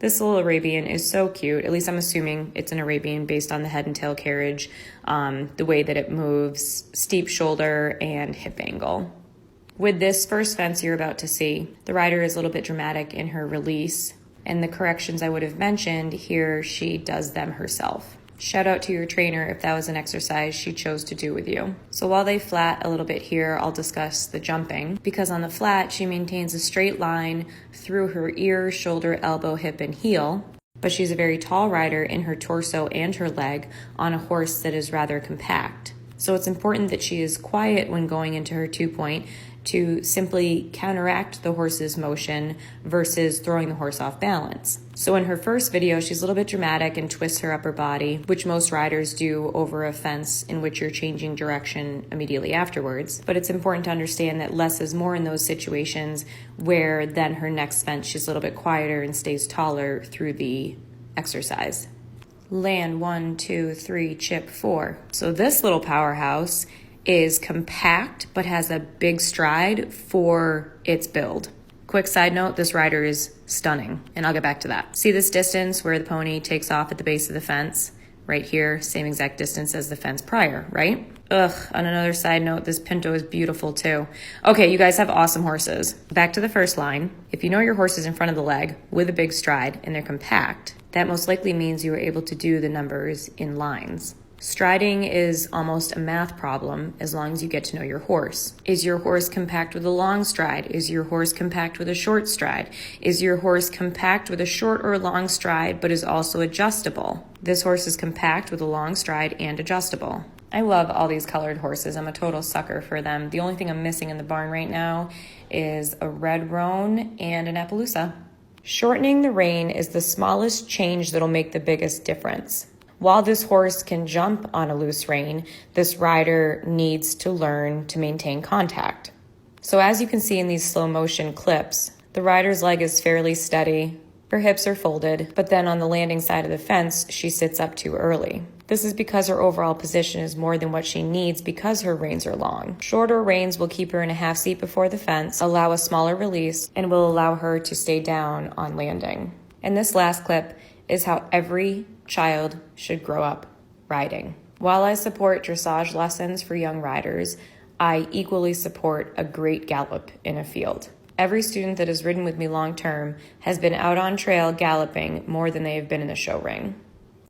This little Arabian is so cute. At least I'm assuming it's an Arabian based on the head and tail carriage, the way that it moves, steep shoulder and hip angle. With this first fence you're about to see, the rider is a little bit dramatic in her release, and the corrections I would have mentioned, here she does them herself. Shout out to your trainer if that was an exercise she chose to do with you. So while they flat a little bit here, I'll discuss the jumping, because on the flat, she maintains a straight line through her ear, shoulder, elbow, hip, and heel, but she's a very tall rider in her torso and her leg on a horse that is rather compact. So it's important that she is quiet when going into her 2-point to simply counteract the horse's motion versus throwing the horse off balance. So in her first video, she's a little bit dramatic and twists her upper body, which most riders do over a fence in which you're changing direction immediately afterwards. But it's important to understand that less is more in those situations, where then her next fence, she's a little bit quieter and stays taller through the exercise. Land 1, 2, 3, chip 4. So this little powerhouse is compact but has a big stride for its build. Quick side note, this rider is stunning, and I'll get back to that. See this distance where the pony takes off at the base of the fence? Right here, same exact distance as the fence prior, right? On another side note, this Pinto is beautiful too. Okay, you guys have awesome horses. Back to the first line. If you know your horse is in front of the leg with a big stride and they're compact, that most likely means you were able to do the numbers in lines. Striding is almost a math problem as long as you get to know your horse. Is your horse compact with a long stride? Is your horse compact with a short stride? Is your horse compact with a short or long stride but is also adjustable? This horse is compact with a long stride and adjustable. I love all these colored horses. I'm a total sucker for them. The only thing I'm missing in the barn right now is a red roan and an Appaloosa. Shortening the rein is the smallest change that'll make the biggest difference. While this horse can jump on a loose rein, this rider needs to learn to maintain contact. So as you can see in these slow motion clips, the rider's leg is fairly steady, her hips are folded, but then on the landing side of the fence, she sits up too early. This is because her overall position is more than what she needs because her reins are long. Shorter reins will keep her in a half seat before the fence, allow a smaller release, and will allow her to stay down on landing. And this last clip is how every child should grow up riding. While I support dressage lessons for young riders, I equally support a great gallop in a field. Every student that has ridden with me long term has been out on trail galloping more than they have been in the show ring.